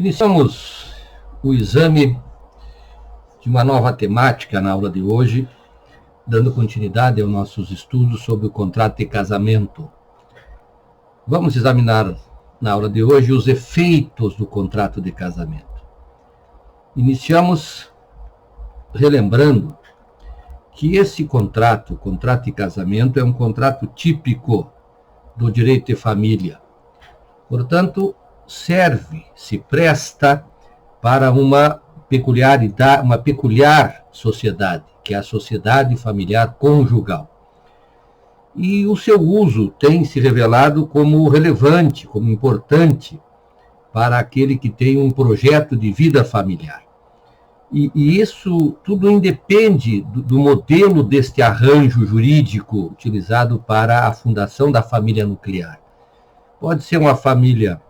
Iniciamos o exame de uma nova temática na aula de hoje, dando continuidade aos nossos estudos sobre o contrato de casamento. Vamos examinar na aula de hoje os efeitos do contrato de casamento. Iniciamos relembrando que esse contrato, o contrato de casamento, é um contrato típico do direito de família. Portanto, se presta para uma peculiar sociedade, que é a sociedade familiar conjugal. E o seu uso tem se revelado como relevante, como importante para aquele que tem um projeto de vida familiar. E isso tudo independe do modelo deste arranjo jurídico utilizado para a fundação da família nuclear. Pode ser uma família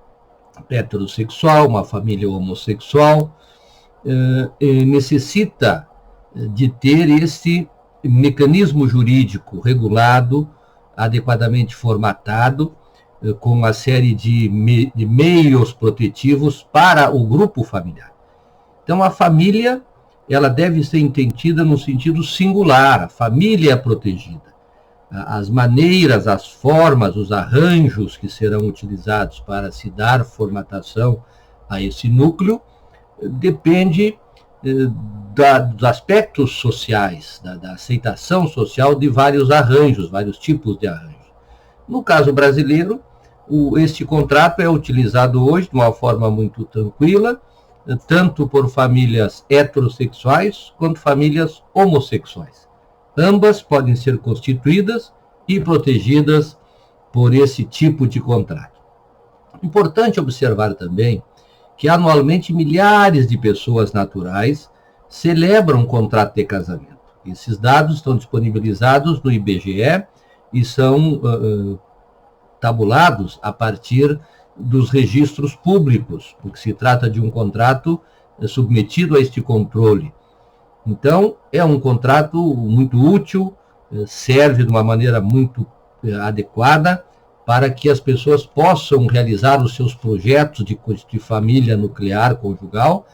heterossexual, uma família homossexual, necessita de ter esse mecanismo jurídico regulado, adequadamente formatado, com uma série de meios protetivos para o grupo familiar. Então, a família, ela deve ser entendida no sentido singular, a família é protegida. As maneiras, as formas, os arranjos que serão utilizados para se dar formatação a esse núcleo, depende dos aspectos sociais, da aceitação social de vários arranjos, vários tipos de arranjos. No caso brasileiro, este contrato é utilizado hoje de uma forma muito tranquila, tanto por famílias heterossexuais quanto famílias homossexuais. Ambas podem ser constituídas e protegidas por esse tipo de contrato. Importante observar também que anualmente milhares de pessoas naturais celebram um contrato de casamento. Esses dados estão disponibilizados no IBGE e são tabulados a partir dos registros públicos, porque se trata de um contrato submetido a este controle. Então, é um contrato muito útil, serve de uma maneira muito adequada para que as pessoas possam realizar os seus projetos de família nuclear, conjugal,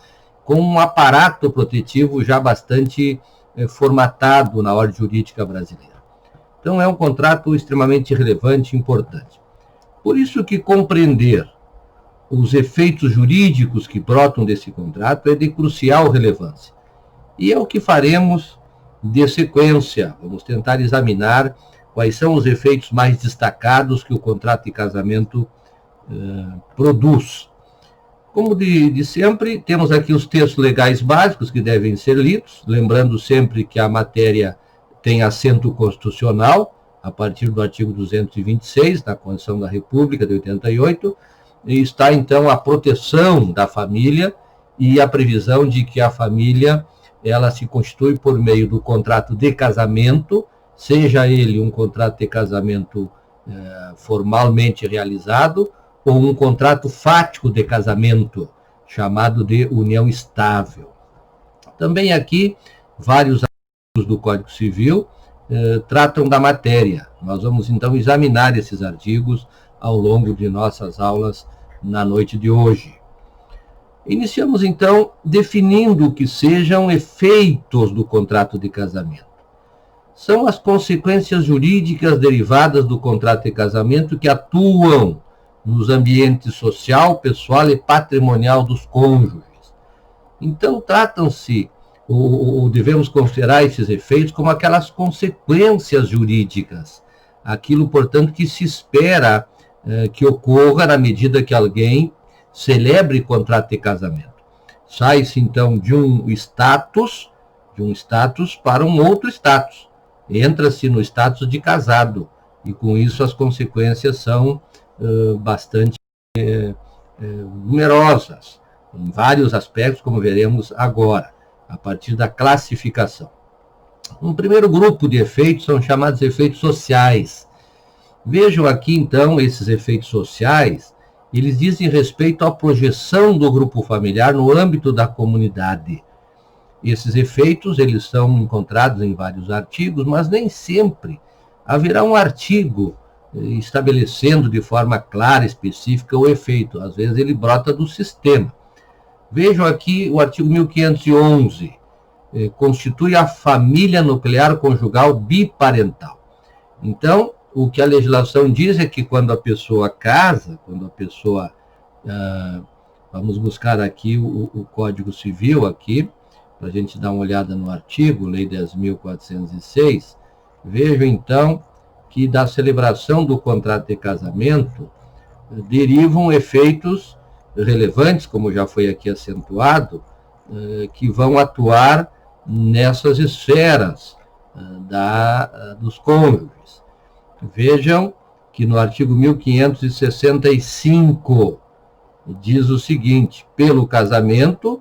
com um aparato protetivo já bastante formatado na ordem jurídica brasileira. Então, é um contrato extremamente relevante e importante. Por isso que compreender os efeitos jurídicos que brotam desse contrato é de crucial relevância. E é o que faremos de sequência. Vamos tentar examinar quais são os efeitos mais destacados que o contrato de casamento produz. Como de sempre, temos aqui os textos legais básicos que devem ser lidos, lembrando sempre que a matéria tem assento constitucional, a partir do artigo 226 da Constituição da República de 88, e está então a proteção da família e a previsão de que a família ela se constitui por meio do contrato de casamento, seja ele um contrato de casamento formalmente realizado ou um contrato fático de casamento, chamado de união estável. Também aqui, vários artigos do Código Civil tratam da matéria. Nós vamos então examinar esses artigos ao longo de nossas aulas na noite de hoje. Iniciamos, então, definindo o que sejam efeitos do contrato de casamento. São as consequências jurídicas derivadas do contrato de casamento que atuam nos ambientes social, pessoal e patrimonial dos cônjuges. Então, tratam-se, ou devemos considerar esses efeitos como aquelas consequências jurídicas, aquilo, portanto, que se espera que ocorra na medida que alguém celebre contrato de casamento. Sai-se, então, de um status para um outro status. Entra-se no status de casado, e com isso as consequências são bastante numerosas, em vários aspectos, como veremos agora, a partir da classificação. Um primeiro grupo de efeitos são chamados efeitos sociais. Vejam aqui, então, esses efeitos sociais. Eles dizem respeito à projeção do grupo familiar no âmbito da comunidade. Esses efeitos, eles são encontrados em vários artigos, mas nem sempre haverá um artigo estabelecendo de forma clara, específica, o efeito. Às vezes ele brota do sistema. Vejam aqui o artigo 1511, constitui a família nuclear conjugal biparental. Então, o que a legislação diz é que quando a pessoa casa, quando a pessoa... vamos buscar aqui o Código Civil, aqui, para a gente dar uma olhada no artigo, Lei 10.406, vejo então que da celebração do contrato de casamento derivam efeitos relevantes, como já foi aqui acentuado, que vão atuar nessas esferas dos cônjuges. Vejam que no artigo 1565 diz o seguinte: pelo casamento,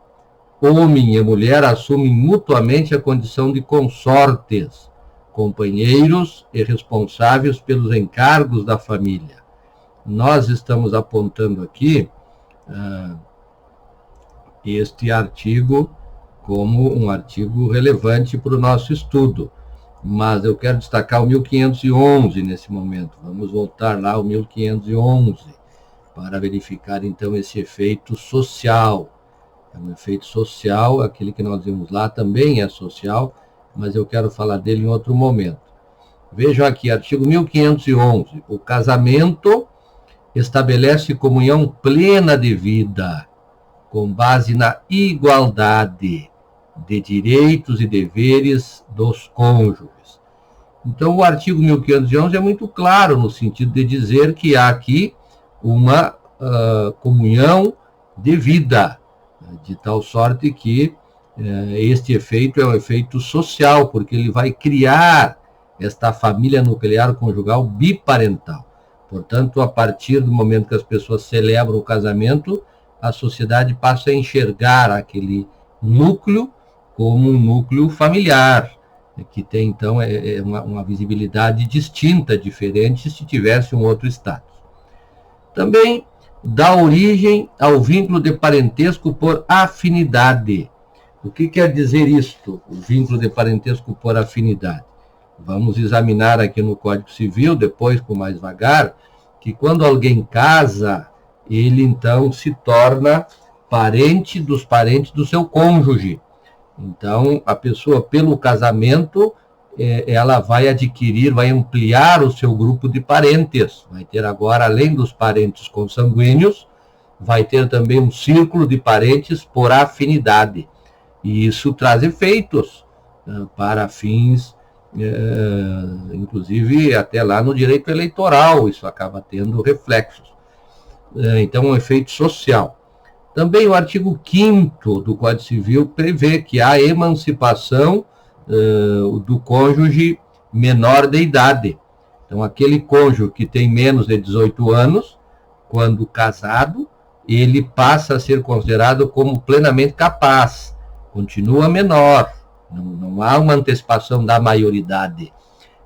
homem e mulher assumem mutuamente a condição de consortes, companheiros e responsáveis pelos encargos da família. Nós estamos apontando aqui este artigo como um artigo relevante para o nosso estudo, mas eu quero destacar o 1511 nesse momento. Vamos voltar lá ao 1511 para verificar então esse efeito social. É um efeito social, aquele que nós vimos lá também é social, mas eu quero falar dele em outro momento. Vejam aqui, artigo 1511, o casamento estabelece comunhão plena de vida, com base na igualdade de direitos e deveres dos cônjuges. Então, o artigo 1511 é muito claro no sentido de dizer que há aqui uma comunhão de vida, de tal sorte que este efeito é um efeito social, porque ele vai criar esta família nuclear conjugal biparental. Portanto, a partir do momento que as pessoas celebram o casamento, a sociedade passa a enxergar aquele núcleo como um núcleo familiar, que tem, então, uma visibilidade distinta, diferente, se tivesse um outro status. Também dá origem ao vínculo de parentesco por afinidade. O que quer dizer isto, o vínculo de parentesco por afinidade? Vamos examinar aqui no Código Civil, depois com mais vagar, que quando alguém casa, ele então se torna parente dos parentes do seu cônjuge. Então, a pessoa, pelo casamento, ela vai adquirir, vai ampliar o seu grupo de parentes. Vai ter agora, além dos parentes consanguíneos, vai ter também um círculo de parentes por afinidade. E isso traz efeitos para fins, inclusive até lá no direito eleitoral, isso acaba tendo reflexos. Então, um efeito social. Também o artigo 5º do Código Civil prevê que há emancipação do cônjuge menor de idade. Então, aquele cônjuge que tem menos de 18 anos, quando casado, ele passa a ser considerado como plenamente capaz, continua menor, não há uma antecipação da maioridade.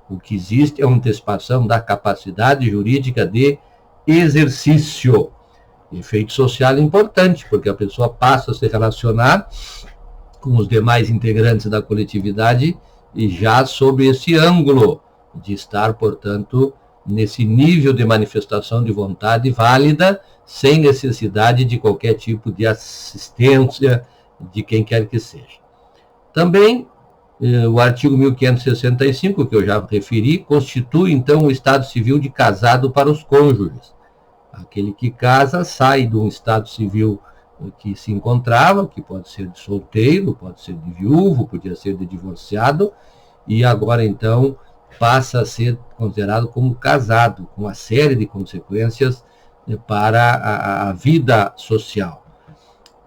O que existe é uma antecipação da capacidade jurídica de exercício. Efeito social importante, porque a pessoa passa a se relacionar com os demais integrantes da coletividade e já sob esse ângulo de estar, portanto, nesse nível de manifestação de vontade válida, sem necessidade de qualquer tipo de assistência de quem quer que seja. Também, o artigo 1565, que eu já referi, constitui, então, o estado civil de casado para os cônjuges. Aquele que casa sai de um estado civil que se encontrava, que pode ser de solteiro, pode ser de viúvo, podia ser de divorciado, e agora, então, passa a ser considerado como casado, com uma série de consequências para a vida social.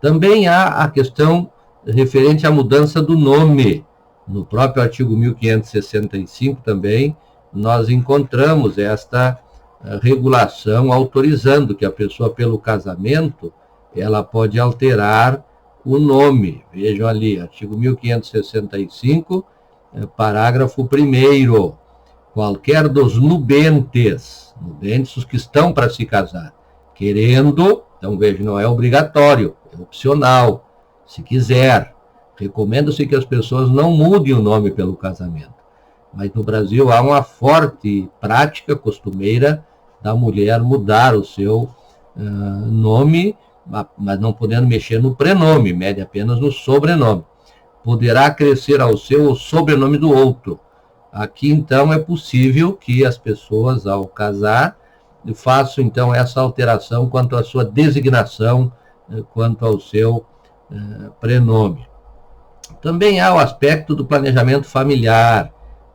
Também há a questão referente à mudança do nome. No próprio artigo 1565 também, nós encontramos esta regulação autorizando que a pessoa, pelo casamento, ela pode alterar o nome. Vejam ali, artigo 1565, parágrafo 1º. Qualquer dos nubentes, os que estão para se casar, querendo, então vejam, não é obrigatório, é opcional, se quiser. Recomenda-se que as pessoas não mudem o nome pelo casamento. Mas no Brasil há uma forte prática costumeira da mulher mudar o seu nome mas não podendo mexer no prenome, mede apenas no sobrenome. Poderá acrescer ao seu o sobrenome do outro. Aqui, então, é possível que as pessoas, ao casar, façam, então, essa alteração quanto à sua designação, quanto ao seu prenome. Também há o aspecto do planejamento familiar,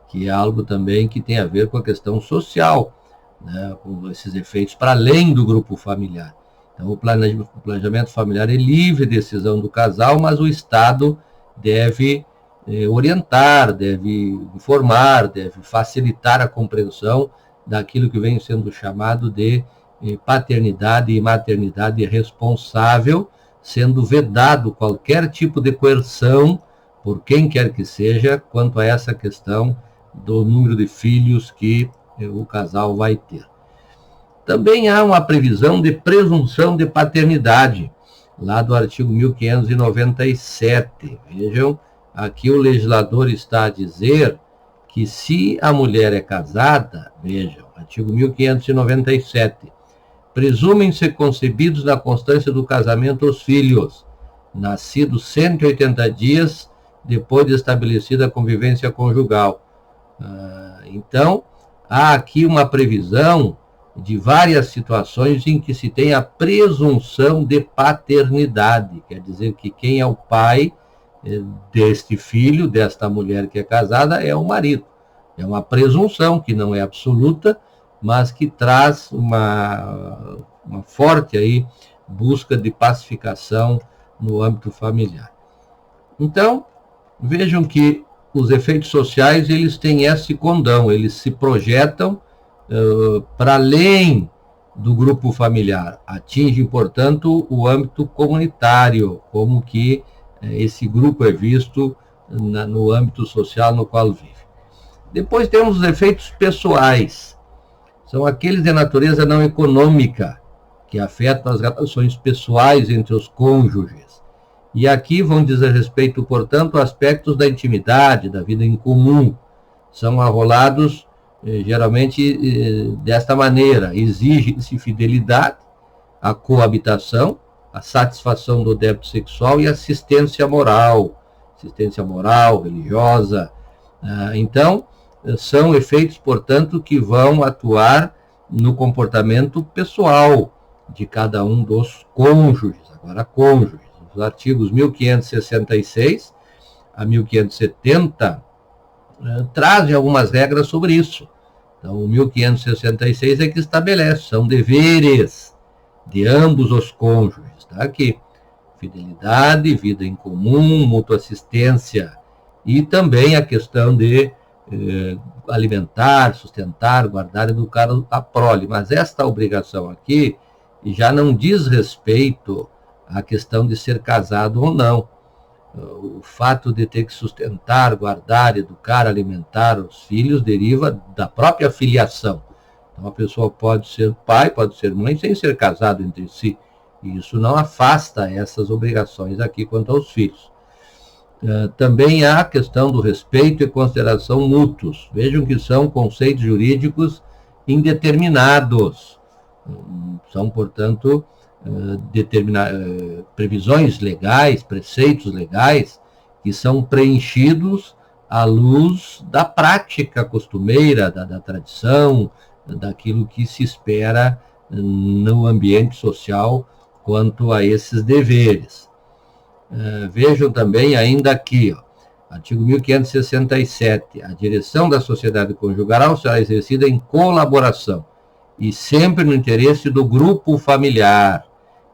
que é algo também que tem a ver com a questão social, né, com esses efeitos para além do grupo familiar. Então, o planejamento familiar é livre decisão do casal, mas o Estado deve orientar, deve informar, deve facilitar a compreensão daquilo que vem sendo chamado de paternidade e maternidade responsável, sendo vedado qualquer tipo de coerção por quem quer que seja quanto a essa questão do número de filhos que o casal vai ter. Também há uma previsão de presunção de paternidade, lá do artigo 1597. Vejam, aqui o legislador está a dizer que se a mulher é casada, vejam, artigo 1597, presumem-se concebidos na constância do casamento os filhos, nascidos 180 dias depois de estabelecida a convivência conjugal. Então, há aqui uma previsão de várias situações em que se tem a presunção de paternidade, quer dizer que quem é o pai deste filho, desta mulher que é casada, é o marido. É uma presunção que não é absoluta, mas que traz uma forte aí busca de pacificação no âmbito familiar. Então, vejam que os efeitos sociais, eles têm esse condão, eles se projetam para além do grupo familiar, atingem, portanto, o âmbito comunitário, como que esse grupo é visto no âmbito social no qual vive. Depois temos os efeitos pessoais, são aqueles de natureza não econômica, que afetam as relações pessoais entre os cônjuges. E aqui vão dizer respeito, portanto, a aspectos da intimidade, da vida em comum. São arrolados, geralmente, desta maneira. Exige-se fidelidade, a coabitação, a satisfação do débito sexual e assistência moral religiosa. Então, são efeitos, portanto, que vão atuar no comportamento pessoal de cada um dos cônjuges. Agora, cônjuges. Os artigos 1566 a 1570 trazem algumas regras sobre isso. Então, o 1566 é que estabelece, são deveres de ambos os cônjuges. Está aqui. Fidelidade, vida em comum, mútua assistência e também a questão de alimentar, sustentar, guardar e educar a prole. Mas esta obrigação aqui já não diz respeito à questão de ser casado ou não. O fato de ter que sustentar, guardar, educar, alimentar os filhos deriva da própria filiação. Então, a pessoa pode ser pai, pode ser mãe, sem ser casado entre si. E isso não afasta essas obrigações aqui quanto aos filhos. Também há a questão do respeito e consideração mútuos. Vejam que são conceitos jurídicos indeterminados. São, portanto, previsões legais, preceitos legais, que são preenchidos à luz da prática costumeira, da tradição, daquilo que se espera no ambiente social quanto a esses deveres. Vejam também ainda aqui, artigo 1567, a direção da sociedade conjugal será exercida em colaboração e sempre no interesse do grupo familiar.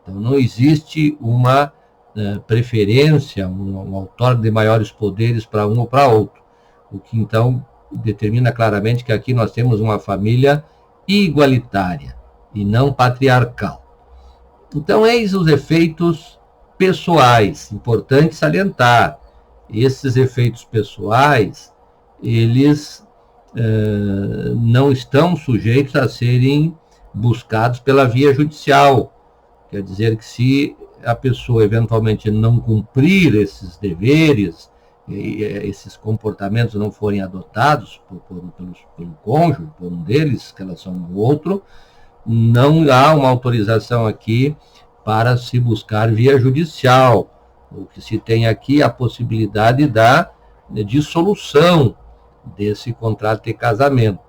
Então, não existe uma preferência, um outorga de maiores poderes para um ou para outro, o que então determina claramente que aqui nós temos uma família igualitária e não patriarcal. Então, eis os efeitos pessoais, importante salientar. Esses efeitos pessoais, eles não estão sujeitos a serem buscados pela via judicial. Quer dizer que se a pessoa eventualmente não cumprir esses deveres, esses comportamentos não forem adotados pelo cônjuge, por um deles, em relação ao outro, não há uma autorização aqui para se buscar via judicial. O que se tem aqui é a possibilidade da dissolução desse contrato de casamento.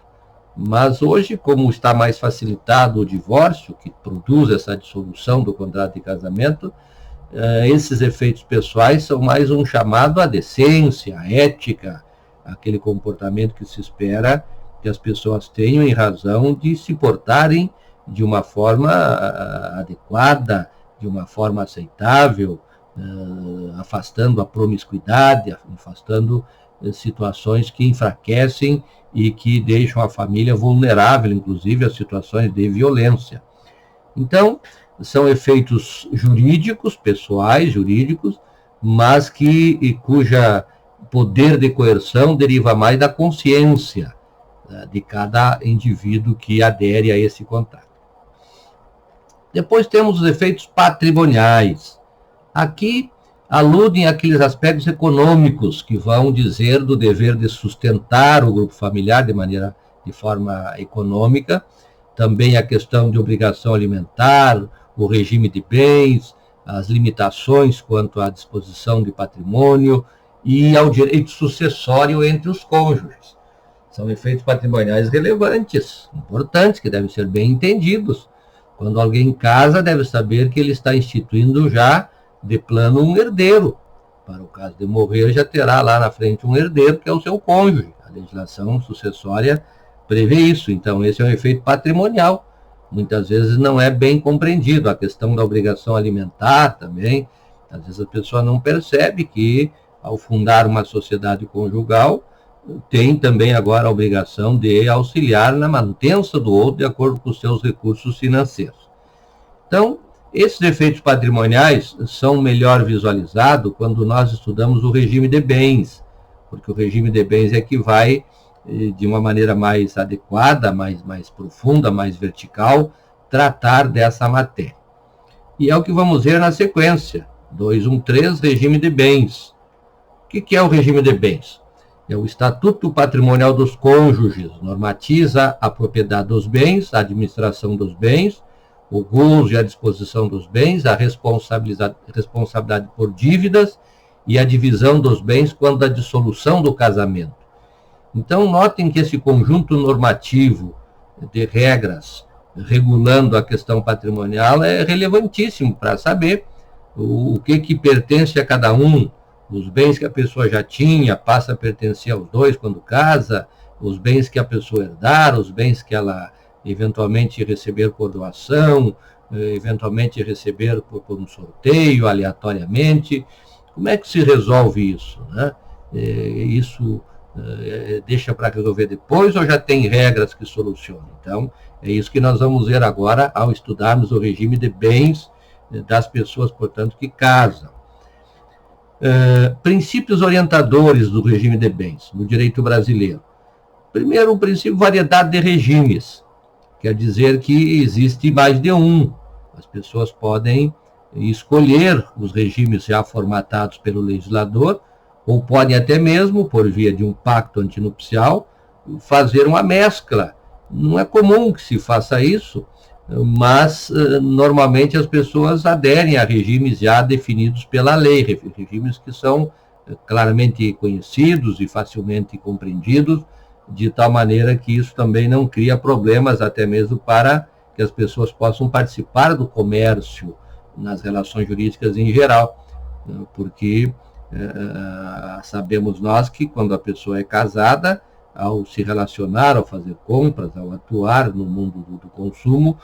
Mas hoje, como está mais facilitado o divórcio, que produz essa dissolução do contrato de casamento, esses efeitos pessoais são mais um chamado à decência, à ética, aquele comportamento que se espera que as pessoas tenham em razão de se portarem de uma forma adequada, de uma forma aceitável, afastando a promiscuidade, afastando situações que enfraquecem e que deixam a família vulnerável, inclusive a situações de violência. Então, são efeitos jurídicos, pessoais, jurídicos, mas cuja poder de coerção deriva mais da consciência de cada indivíduo que adere a esse contrato. Depois temos os efeitos patrimoniais. Aqui aludem àqueles aspectos econômicos que vão dizer do dever de sustentar o grupo familiar de forma econômica, também a questão de obrigação alimentar, o regime de bens, as limitações quanto à disposição de patrimônio e ao direito sucessório entre os cônjuges. São efeitos patrimoniais relevantes, importantes, que devem ser bem entendidos. Quando alguém casa, deve saber que ele está instituindo já, de plano, um herdeiro. Para o caso de morrer, já terá lá na frente um herdeiro, que é o seu cônjuge. A legislação sucessória prevê isso. Então, esse é um efeito patrimonial. Muitas vezes não é bem compreendido. A questão da obrigação alimentar também. Às vezes a pessoa não percebe que, ao fundar uma sociedade conjugal, tem também agora a obrigação de auxiliar na manutença do outro de acordo com os seus recursos financeiros. Então, esses efeitos patrimoniais são melhor visualizados quando nós estudamos o regime de bens, porque o regime de bens é que vai, de uma maneira mais adequada, mais profunda, mais vertical, tratar dessa matéria. E é o que vamos ver na sequência, 213, regime de bens. O que é o regime de bens? É o Estatuto Patrimonial dos Cônjuges, normatiza a propriedade dos bens, a administração dos bens, o gozo e a disposição dos bens, a responsabilidade por dívidas e a divisão dos bens quando a dissolução do casamento. Então, notem que esse conjunto normativo de regras regulando a questão patrimonial é relevantíssimo para saber o que pertence a cada um. Os bens que a pessoa já tinha passa a pertencer aos dois quando casa, os bens que a pessoa herdar, os bens que ela eventualmente receber por doação, eventualmente receber por um sorteio, aleatoriamente. Como é que se resolve isso, né? Isso deixa para resolver depois ou já tem regras que solucionam? Então, é isso que nós vamos ver agora ao estudarmos o regime de bens das pessoas, portanto, que casam. Princípios orientadores do regime de bens no direito brasileiro. Primeiro, o princípio variedade de regimes. Quer dizer que existe mais de um. As pessoas podem escolher os regimes já formatados pelo legislador, ou podem até mesmo, por via de um pacto antinupcial, fazer uma mescla. Não é comum que se faça isso, mas normalmente as pessoas aderem a regimes já definidos pela lei, regimes que são claramente conhecidos e facilmente compreendidos, de tal maneira que isso também não cria problemas, até mesmo para que as pessoas possam participar do comércio nas relações jurídicas em geral, porque sabemos nós que quando a pessoa é casada, ao se relacionar, ao fazer compras, ao atuar no mundo do consumo,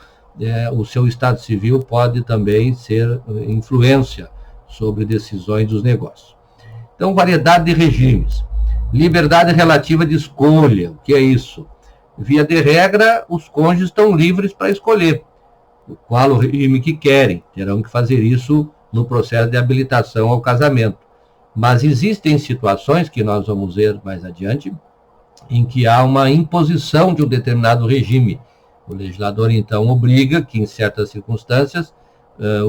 o seu estado civil pode também ser influência sobre decisões dos negócios. Então, variedade de regimes. Liberdade relativa de escolha. O que é isso? Via de regra, os cônjuges estão livres para escolher qual o regime que querem. Terão que fazer isso no processo de habilitação ao casamento. Mas existem situações, que nós vamos ver mais adiante, em que há uma imposição de um determinado regime. O legislador, então, obriga que, em certas circunstâncias,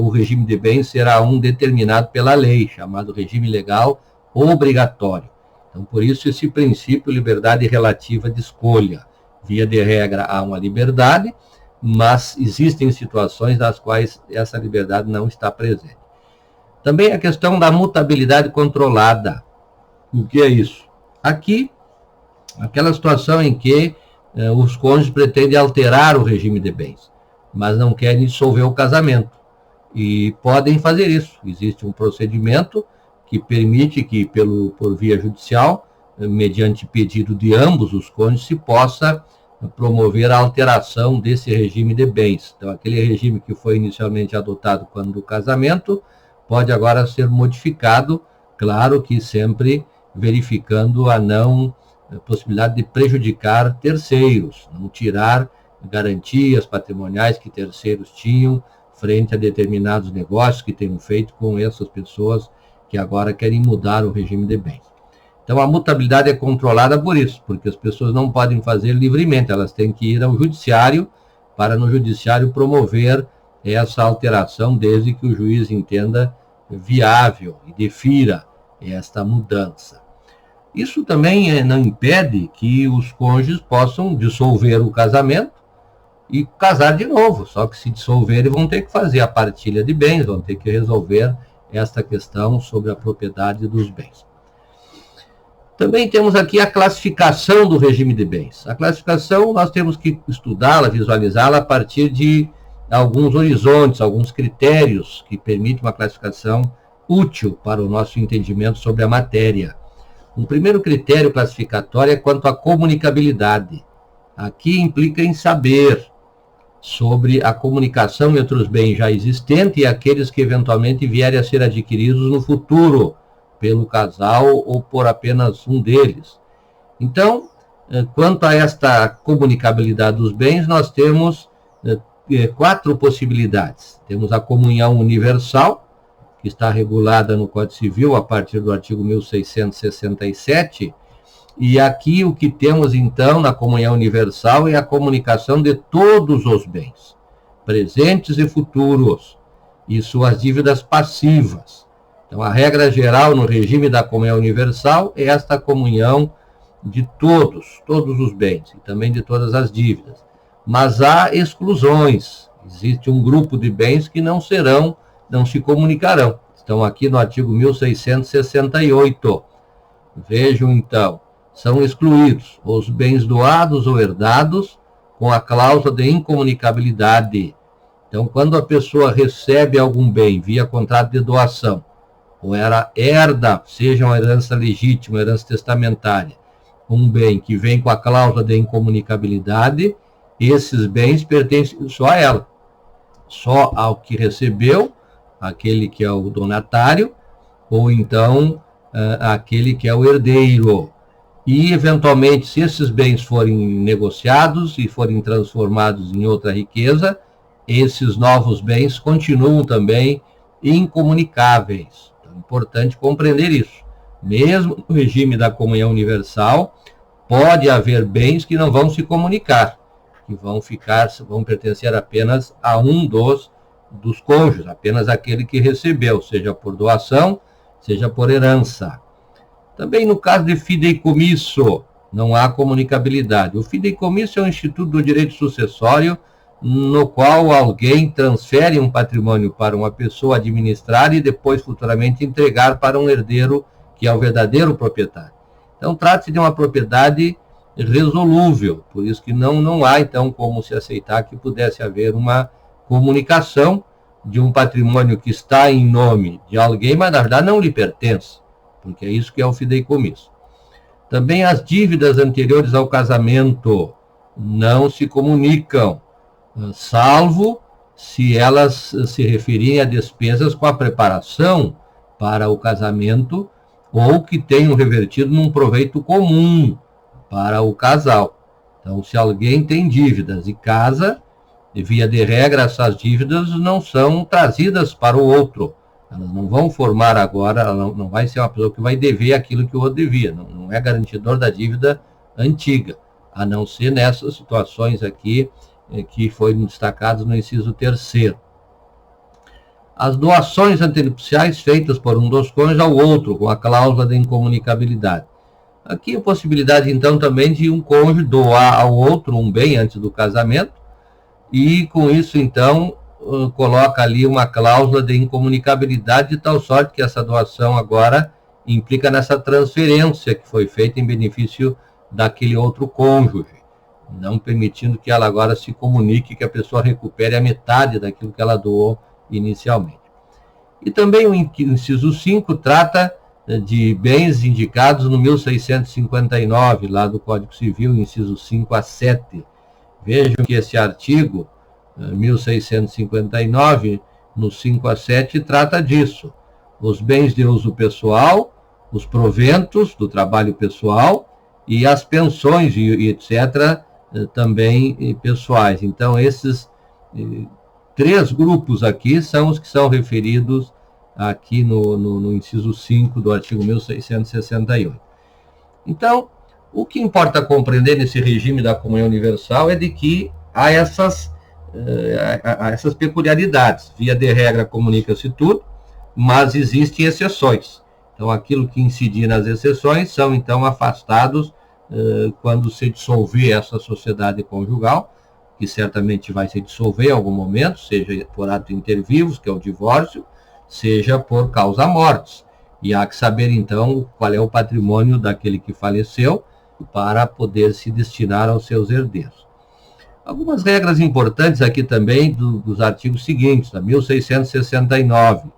o regime de bens será um determinado pela lei, chamado regime legal obrigatório. Então, por isso, esse princípio, liberdade relativa de escolha. Via de regra, há uma liberdade, mas existem situações nas quais essa liberdade não está presente. Também a questão da mutabilidade controlada. O que é isso? Aqui, aquela situação em que os cônjuges pretendem alterar o regime de bens, mas não querem dissolver o casamento. E podem fazer isso. Existe um procedimento que permite que, por via judicial, mediante pedido de ambos os cônjuges, se possa promover a alteração desse regime de bens. Então, aquele regime que foi inicialmente adotado quando do casamento, pode agora ser modificado, claro que sempre verificando a não possibilidade de prejudicar terceiros, não tirar garantias patrimoniais que terceiros tinham frente a determinados negócios que tenham feito com essas pessoas que agora querem mudar o regime de bens. Então, a mutabilidade é controlada por isso, porque as pessoas não podem fazer livremente, elas têm que ir ao judiciário para no judiciário promover essa alteração, desde que o juiz entenda viável e defira esta mudança. Isso também não impede que os cônjuges possam dissolver o casamento e casar de novo, só que se dissolverem vão ter que fazer a partilha de bens, vão ter que resolver esta questão sobre a propriedade dos bens. Também temos aqui a classificação do regime de bens. A classificação nós temos que estudá-la, visualizá-la a partir de alguns horizontes, alguns critérios que permitem uma classificação útil para o nosso entendimento sobre a matéria. Um primeiro critério classificatório é quanto à comunicabilidade. Aqui implica em saber sobre a comunicação entre os bens já existentes e aqueles que eventualmente vierem a ser adquiridos no futuro pelo casal ou por apenas um deles. Então, quanto a esta comunicabilidade dos bens, nós temos 4 possibilidades. Temos a comunhão universal, que está regulada no Código Civil a partir do artigo 1667, e aqui o que temos então na comunhão universal é a comunicação de todos os bens, presentes e futuros, e suas dívidas passivas. Então, a regra geral no regime da comunhão universal é esta comunhão de todos os bens, e também de todas as dívidas. Mas há exclusões. Existe um grupo de bens que não se comunicarão. Estão aqui no artigo 1668. Vejam, então, são excluídos os bens doados ou herdados com a cláusula de incomunicabilidade. Então, quando a pessoa recebe algum bem via contrato de doação, ou herda, seja uma herança legítima, herança testamentária, um bem que vem com a cláusula de incomunicabilidade, esses bens pertencem só a ela, só ao que recebeu, aquele que é o donatário, ou então aquele que é o herdeiro. E, eventualmente, se esses bens forem negociados e forem transformados em outra riqueza, esses novos bens continuam também incomunicáveis. Então, é importante compreender isso. Mesmo no regime da comunhão universal, pode haver bens que não vão se comunicar, que vão pertencer apenas a um dos cônjuges, apenas aquele que recebeu, seja por doação, seja por herança. Também no caso de fideicomisso, não há comunicabilidade. O fideicomisso é um instituto do direito sucessório, no qual alguém transfere um patrimônio para uma pessoa administrar e depois futuramente entregar para um herdeiro que é o verdadeiro proprietário. Então, trata-se de uma propriedade resolúvel, por isso que não há, então, como se aceitar que pudesse haver uma comunicação de um patrimônio que está em nome de alguém, mas na verdade não lhe pertence, porque é isso que é o fideicomisso. Também as dívidas anteriores ao casamento não se comunicam, salvo se elas se referirem a despesas com a preparação para o casamento ou que tenham revertido num proveito comum para o casal. Então, se alguém tem dívidas e casa, via de regra, essas dívidas não são trazidas para o outro. Elas não vão formar agora, ela não vai ser uma pessoa que vai dever aquilo que o outro devia. Não é garantidor da dívida antiga, a não ser nessas situações aqui que foram destacadas no inciso 3º. As doações antenupciais feitas por um dos cônjuges ao outro, com a cláusula de incomunicabilidade. Aqui a possibilidade, então, também de um cônjuge doar ao outro um bem antes do casamento, e com isso, então, coloca ali uma cláusula de incomunicabilidade, de tal sorte que essa doação agora implica nessa transferência que foi feita em benefício daquele outro cônjuge, não permitindo que ela agora se comunique, que a pessoa recupere a metade daquilo que ela doou inicialmente. E também o inciso 5 trata de bens indicados no 1659, lá do Código Civil, inciso 5 a 7. Vejam que esse artigo, 1659, no 5 a 7, trata disso. Os bens de uso pessoal, os proventos do trabalho pessoal e as pensões e etc., também pessoais. Então, esses 3 grupos aqui são os que são referidos aqui no inciso 5 do artigo 1668. Então, o que importa compreender nesse regime da comunhão universal é de que há essas peculiaridades. Via de regra, comunica-se tudo, mas existem exceções. Então, aquilo que incidir nas exceções são, então, afastados quando se dissolver essa sociedade conjugal, que certamente vai se dissolver em algum momento, seja por ato inter vivos, que é o divórcio, seja por causa-mortes. E há que saber, então, qual é o patrimônio daquele que faleceu para poder se destinar aos seus herdeiros. Algumas regras importantes aqui também dos artigos seguintes, da 1669.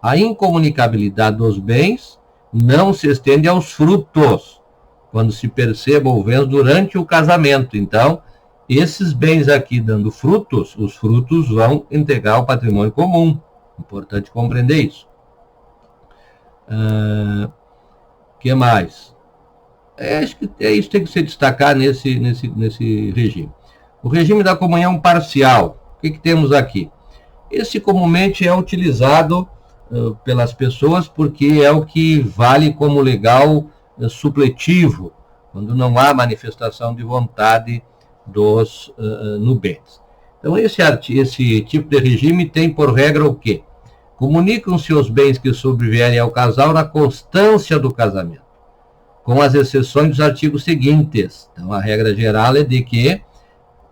A incomunicabilidade dos bens não se estende aos frutos, quando se perceba houvendo durante o casamento. Então, esses bens aqui dando frutos, os frutos vão integrar o patrimônio comum. Importante compreender isso. Que mais? Acho que isso tem que se destacar nesse regime. O regime da comunhão parcial. O que temos aqui? Esse comumente é utilizado pelas pessoas porque é o que vale como legal supletivo, quando não há manifestação de vontade dos nubentes. Então, esse tipo de regime tem por regra o quê? Comunicam-se os bens que sobrevierem ao casal na constância do casamento, com as exceções dos artigos seguintes. Então, a regra geral é de que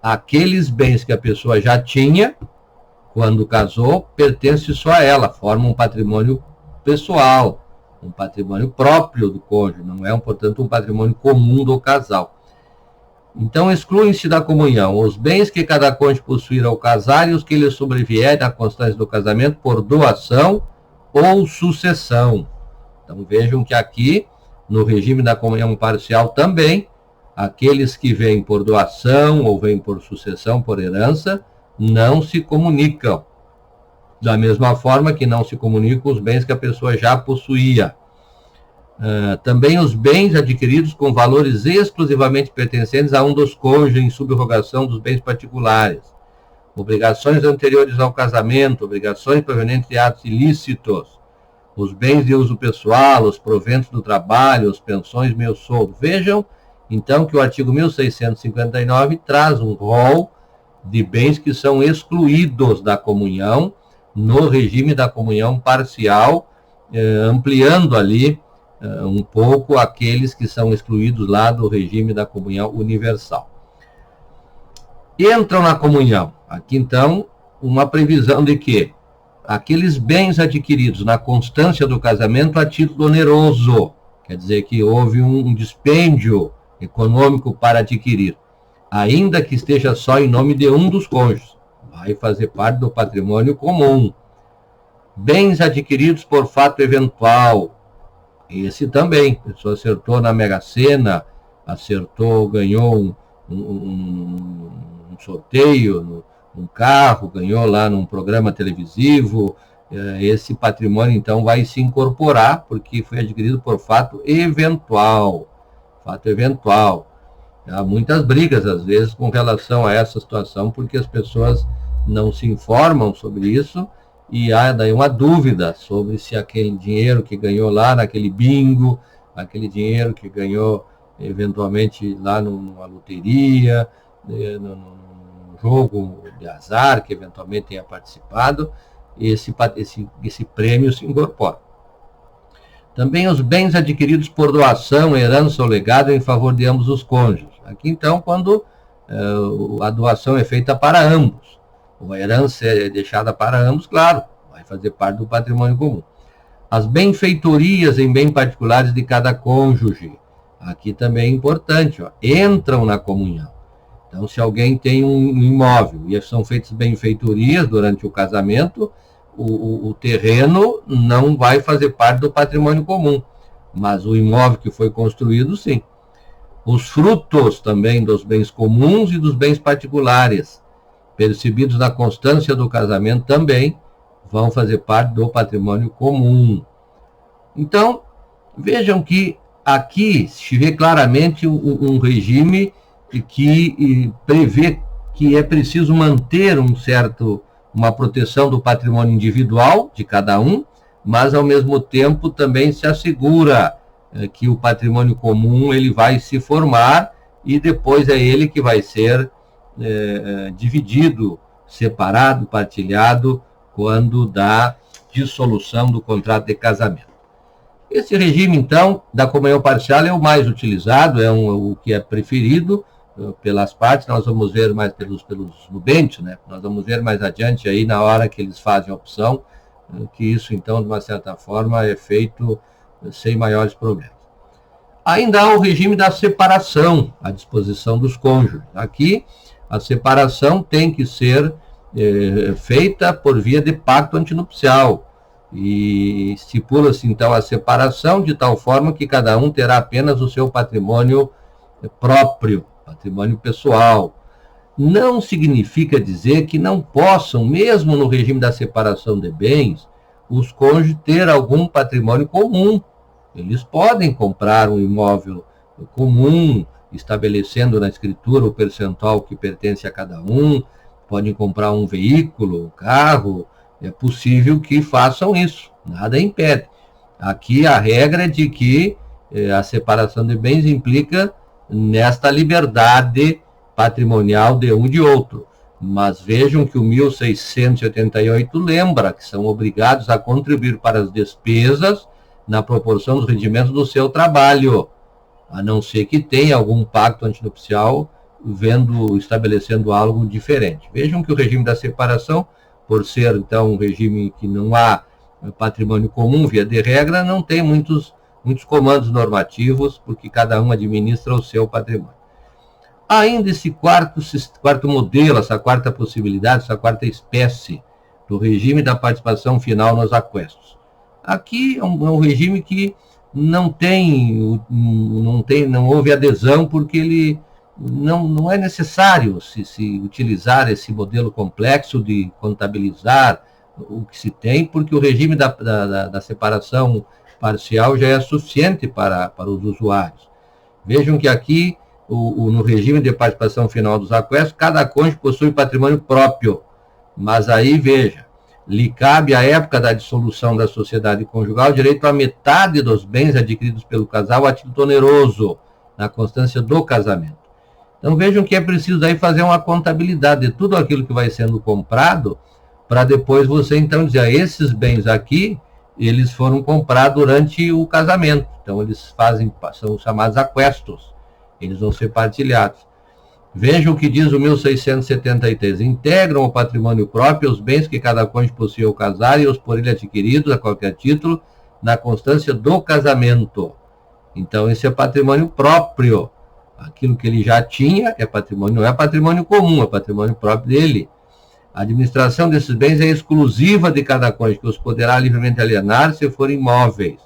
aqueles bens que a pessoa já tinha quando casou, pertence só a ela, forma um patrimônio pessoal, um patrimônio próprio do cônjuge, não é, portanto, um patrimônio comum do casal. Então, excluem-se da comunhão os bens que cada cônjuge possuir ao casar e os que lhe sobrevierem na constância do casamento por doação ou sucessão. Então, vejam que aqui, no regime da comunhão parcial também, aqueles que vêm por doação ou vêm por sucessão, por herança, não se comunicam. Da mesma forma que não se comunicam os bens que a pessoa já possuía. Também os bens adquiridos com valores exclusivamente pertencentes a um dos cônjuges em subrogação dos bens particulares. Obrigações anteriores ao casamento, obrigações provenientes de atos ilícitos, os bens de uso pessoal, os proventos do trabalho, as pensões, meio soldo. Vejam, então, que o artigo 1659 traz um rol de bens que são excluídos da comunhão no regime da comunhão parcial, ampliando ali um pouco aqueles que são excluídos lá do regime da comunhão universal. Entram na comunhão. Aqui, então, uma previsão de que aqueles bens adquiridos na constância do casamento a título oneroso, quer dizer que houve um dispêndio econômico para adquirir, ainda que esteja só em nome de um dos cônjuges, vai fazer parte do patrimônio comum. Bens adquiridos por fato eventual, esse também, a pessoa acertou na Mega Sena, ganhou um sorteio, um carro, ganhou lá num programa televisivo, esse patrimônio então vai se incorporar, porque foi adquirido por fato eventual. Fato eventual. Há muitas brigas, às vezes, com relação a essa situação, porque as pessoas não se informam sobre isso, e há daí uma dúvida sobre se aquele dinheiro que ganhou lá naquele bingo, aquele dinheiro que ganhou eventualmente lá numa loteria, num jogo de azar que eventualmente tenha participado, esse prêmio se incorpora. Também os bens adquiridos por doação, herança ou legado em favor de ambos os cônjuges. Aqui, então, quando a doação é feita para ambos, ou a herança é deixada para ambos, claro, vai fazer parte do patrimônio comum. As benfeitorias em bens particulares de cada cônjuge, aqui também é importante, ó, entram na comunhão. Então, se alguém tem um imóvel e são feitas benfeitorias durante o casamento, o terreno não vai fazer parte do patrimônio comum, mas o imóvel que foi construído, sim. Os frutos também dos bens comuns e dos bens particulares, percebidos na constância do casamento, também vão fazer parte do patrimônio comum. Então, vejam que aqui se vê claramente um regime que prevê que é preciso manter uma proteção do patrimônio individual de cada um, mas ao mesmo tempo também se assegura que o patrimônio comum ele vai se formar e depois é ele que vai ser dividido, separado, partilhado quando da dissolução do contrato de casamento. Esse regime, então, da comunhão parcial é o mais utilizado, o que é preferido pelas partes. Nós vamos ver mais pelos nubentes, né? Nós vamos ver mais adiante aí na hora que eles fazem a opção, que isso, então, de uma certa forma, é feito sem maiores problemas. Ainda há o regime da separação à disposição dos cônjuges. Aqui, a separação tem que ser feita por via de pacto antinupcial. E estipula-se, então, a separação de tal forma que cada um terá apenas o seu patrimônio próprio, patrimônio pessoal. Não significa dizer que não possam, mesmo no regime da separação de bens, os cônjuges ter algum patrimônio comum. Eles podem comprar um imóvel comum, estabelecendo na escritura o percentual que pertence a cada um, podem comprar um veículo, um carro, é possível que façam isso, nada impede. Aqui a regra é de que a separação de bens implica nesta liberdade patrimonial de um e de outro. Mas vejam que o 1688 lembra que são obrigados a contribuir para as despesas na proporção dos rendimentos do seu trabalho, a não ser que tenha algum pacto antinupcial estabelecendo algo diferente. Vejam que o regime da separação, por ser, então, um regime que não há patrimônio comum, via de regra, não tem muitos comandos normativos, porque cada um administra o seu patrimônio. Ainda esse quarto modelo, essa quarta possibilidade, essa quarta espécie do regime da participação final nos aquestos. Aqui é um regime que não houve adesão, porque ele não é necessário se utilizar esse modelo complexo de contabilizar o que se tem, porque o regime da separação parcial já é suficiente para os usuários. Vejam que aqui, no regime de participação final dos aquestos, cada cônjuge possui patrimônio próprio, mas aí, veja, lhe cabe, à época da dissolução da sociedade conjugal, direito à metade dos bens adquiridos pelo casal a título oneroso, na constância do casamento. Então vejam que é preciso daí fazer uma contabilidade de tudo aquilo que vai sendo comprado, para depois você então dizer, esses bens aqui, eles foram comprados durante o casamento. Então eles são chamados aquestos, eles vão ser partilhados. Vejam o que diz o 1673. Integram o patrimônio próprio os bens que cada cônjuge possui ao casar e os por ele adquiridos a qualquer título na constância do casamento. Então esse é patrimônio próprio. Aquilo que ele já tinha é patrimônio, não é patrimônio comum, é patrimônio próprio dele. A administração desses bens é exclusiva de cada cônjuge, que os poderá livremente alienar se forem imóveis.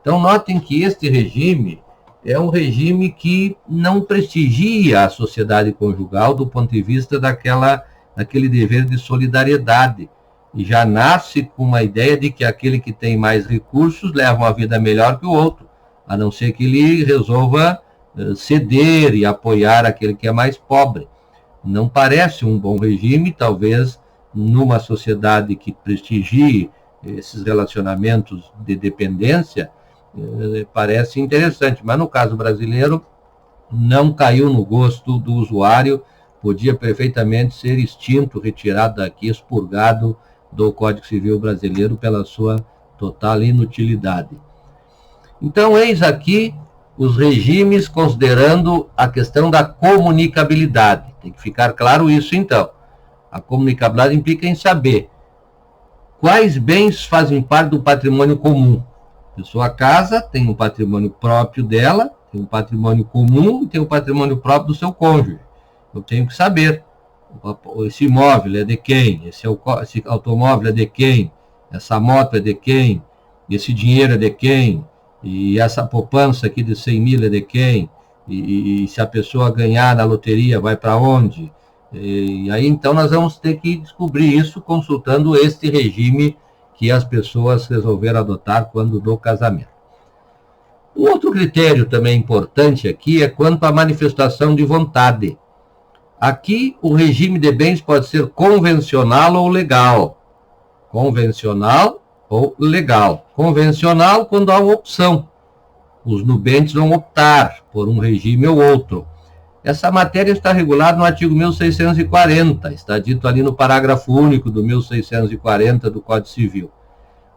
Então notem que este regime é um regime que não prestigia a sociedade conjugal do ponto de vista daquele dever de solidariedade. E já nasce com uma ideia de que aquele que tem mais recursos leva uma vida melhor que o outro, a não ser que ele resolva ceder e apoiar aquele que é mais pobre. Não parece um bom regime, talvez numa sociedade que prestigie esses relacionamentos de dependência, parece interessante, mas no caso brasileiro não caiu no gosto do usuário, podia perfeitamente ser extinto, retirado daqui, expurgado do Código Civil brasileiro pela sua total inutilidade. Então, eis aqui os regimes considerando a questão da comunicabilidade. Tem que ficar claro isso, então. A comunicabilidade implica em saber quais bens fazem parte do patrimônio comum. A sua casa tem um patrimônio próprio dela, tem um patrimônio comum e tem um patrimônio próprio do seu cônjuge. Eu tenho que saber, esse imóvel é de quem, esse automóvel é de quem, essa moto é de quem, esse dinheiro é de quem, e essa poupança aqui de 100 mil é de quem, e se a pessoa ganhar na loteria vai para onde. E aí então nós vamos ter que descobrir isso consultando este regime que as pessoas resolveram adotar quando do casamento. O outro critério também importante aqui é quanto à manifestação de vontade. Aqui o regime de bens pode ser convencional ou legal. Convencional ou legal. Convencional quando há uma opção. Os nubentes vão optar por um regime ou outro. Essa matéria está regulada no artigo 1640, está dito ali no parágrafo único do 1640 do Código Civil.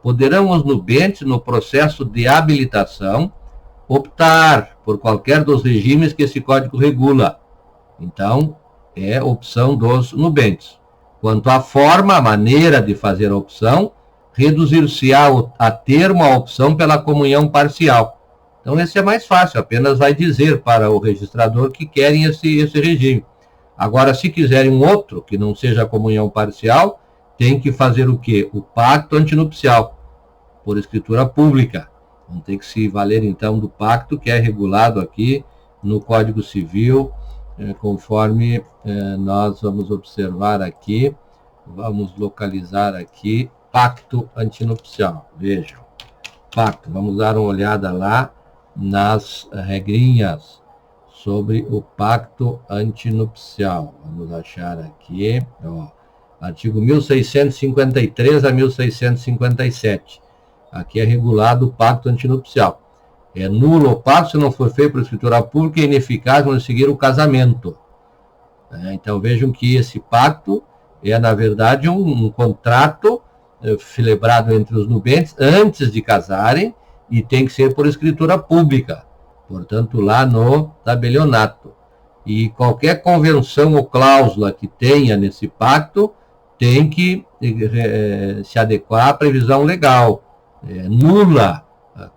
Poderão os nubentes, no processo de habilitação, optar por qualquer dos regimes que esse código regula. Então, é opção dos nubentes. Quanto à forma, a maneira de fazer a opção, reduzir-se-á a termo a opção pela comunhão parcial. Então, esse é mais fácil, apenas vai dizer para o registrador que querem esse regime. Agora, se quiserem um outro, que não seja comunhão parcial, tem que fazer o quê? O pacto antinupcial, por escritura pública. Então, tem que se valer, então, do pacto que é regulado aqui no Código Civil, conforme nós vamos observar aqui, vamos localizar aqui, pacto antinupcial. Vejam, pacto, vamos dar uma olhada lá nas regrinhas sobre o pacto antinupcial. Vamos achar aqui, ó, artigo 1653 a 1657. Aqui é regulado o pacto antinupcial. É nulo o pacto se não for feito por escritura pública e ineficaz quando seguir o casamento. Então vejam que esse pacto é, na verdade, um contrato celebrado entre os nubentes antes de casarem, e tem que ser por escritura pública, portanto, lá no tabelionato. E qualquer convenção ou cláusula que tenha nesse pacto tem que se adequar à previsão legal. Nula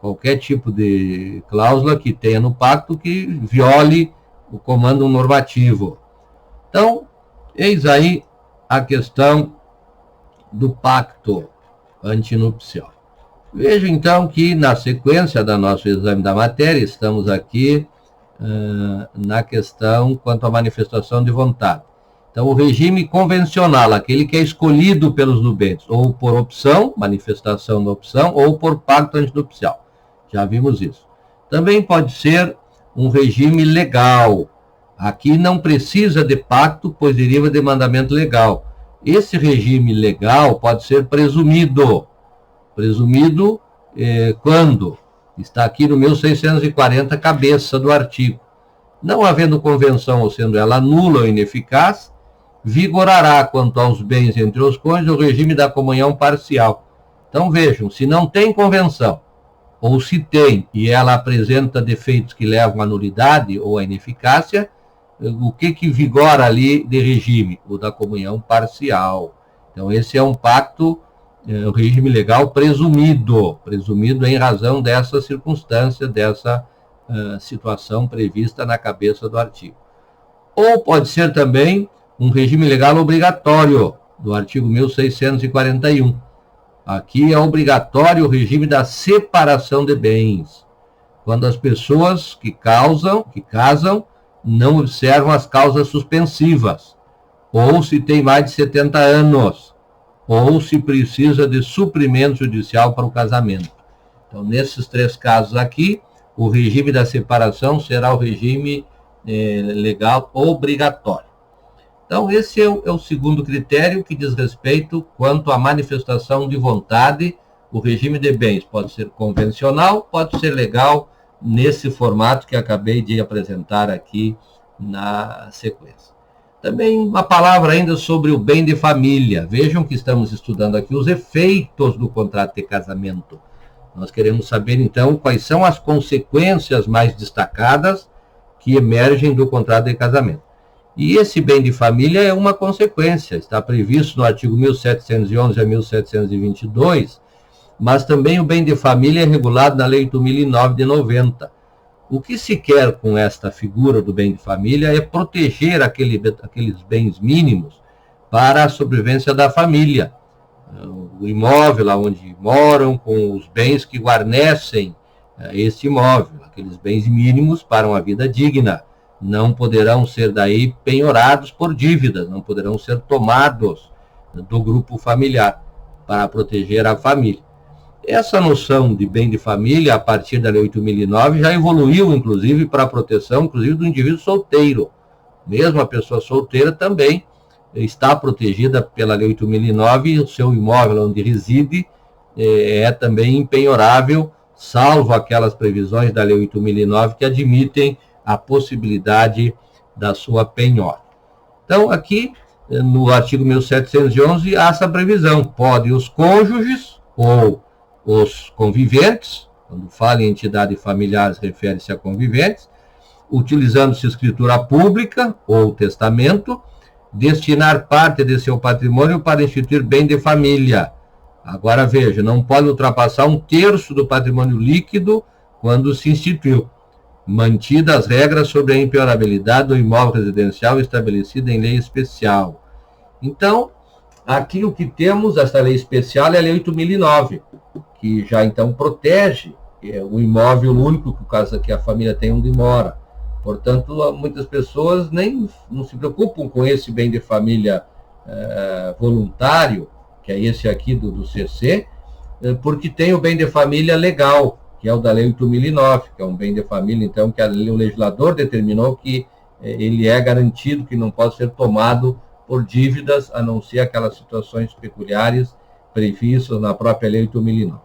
qualquer tipo de cláusula que tenha no pacto que viole o comando normativo. Então, eis aí a questão do pacto antinupcial. Veja, então, que na sequência do nosso exame da matéria, estamos aqui na questão quanto à manifestação de vontade. Então, o regime convencional, aquele que é escolhido pelos nubentes, ou por opção, manifestação da opção, ou por pacto antinupcial. Já vimos isso. Também pode ser um regime legal. Aqui não precisa de pacto, pois deriva de mandamento legal. Esse regime legal pode ser presumido. Presumido quando? Está aqui no 1640, cabeça do artigo. Não havendo convenção ou sendo ela nula ou ineficaz, vigorará quanto aos bens entre os cônjuges o regime da comunhão parcial. Então vejam, se não tem convenção, ou se tem e ela apresenta defeitos que levam à nulidade ou à ineficácia, o que vigora ali de regime? O da comunhão parcial. Então esse é um pacto, um regime legal presumido em razão dessa circunstância, dessa situação prevista na cabeça do artigo. Ou pode ser também um regime legal obrigatório, do artigo 1641. Aqui é obrigatório o regime da separação de bens, quando as pessoas que casam não observam as causas suspensivas, ou se tem mais de 70 anos, ou se precisa de suprimento judicial para o casamento. Então, nesses três casos aqui, o regime da separação será o regime legal obrigatório. Então, esse é o segundo critério que diz respeito quanto à manifestação de vontade. O regime de bens pode ser convencional, pode ser legal, nesse formato que acabei de apresentar aqui na sequência. Também uma palavra ainda sobre o bem de família. Vejam que estamos estudando aqui os efeitos do contrato de casamento. Nós queremos saber, então, quais são as consequências mais destacadas que emergem do contrato de casamento. E esse bem de família é uma consequência, está previsto no artigo 1711 a 1722, mas também o bem de família é regulado na Lei 8.009 de 90. O que se quer com esta figura do bem de família é proteger aqueles bens mínimos para a sobrevivência da família. O imóvel lá onde moram, com os bens que guarnecem esse imóvel, aqueles bens mínimos para uma vida digna. Não poderão ser daí penhorados por dívidas, não poderão ser tomados do grupo familiar para proteger a família. Essa noção de bem de família, a partir da Lei 8.009, já evoluiu, inclusive, para a proteção, inclusive, do indivíduo solteiro. Mesmo a pessoa solteira também está protegida pela Lei 8.009, o seu imóvel onde reside é também impenhorável, salvo aquelas previsões da Lei 8.009 que admitem a possibilidade da sua penhora. Então, aqui, no artigo 1711, há essa previsão. Podem os cônjuges ou os conviventes, quando fala em entidade familiar, refere-se a conviventes, utilizando-se escritura pública ou testamento, destinar parte de seu patrimônio para instituir bem de família. Agora, veja, não pode ultrapassar 1/3 do patrimônio líquido quando se instituiu, mantidas as regras sobre a impenhorabilidade do imóvel residencial estabelecida em lei especial. Então, aqui o que temos, essa lei especial, é a Lei 8.009, que já então protege o imóvel único que a família tem onde mora. Portanto, muitas pessoas não se preocupam com esse bem de família voluntário, que é esse aqui do CC, porque tem o bem de família legal, que é o da Lei 8.009, que é um bem de família, então, que o legislador determinou que ele é garantido, que não pode ser tomado por dívidas, a não ser aquelas situações peculiares previstas na própria Lei 8.009.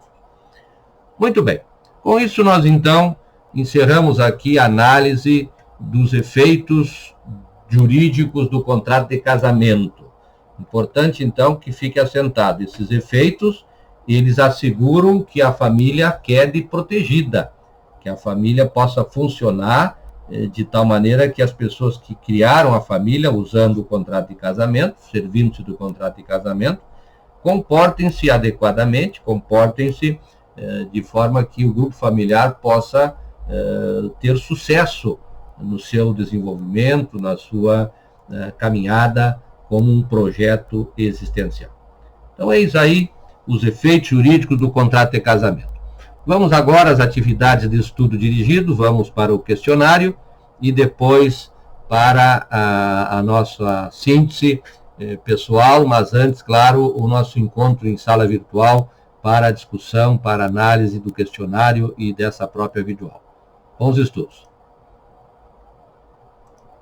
Muito bem. Com isso, nós, então, encerramos aqui a análise dos efeitos jurídicos do contrato de casamento. Importante, então, que fique assentado. Esses efeitos, eles asseguram que a família quede protegida, que a família possa funcionar de tal maneira que as pessoas que criaram a família usando o contrato de casamento, servindo-se do contrato de casamento, comportem-se adequadamente, comportem-se de forma que o grupo familiar possa ter sucesso no seu desenvolvimento, na sua caminhada como um projeto existencial. Então, eis aí os efeitos jurídicos do contrato de casamento. Vamos agora às atividades de estudo dirigido, vamos para o questionário e depois para a nossa síntese pessoal, mas antes, claro, o nosso encontro em sala virtual para a discussão, para a análise do questionário e dessa própria videoaula. Bons estudos!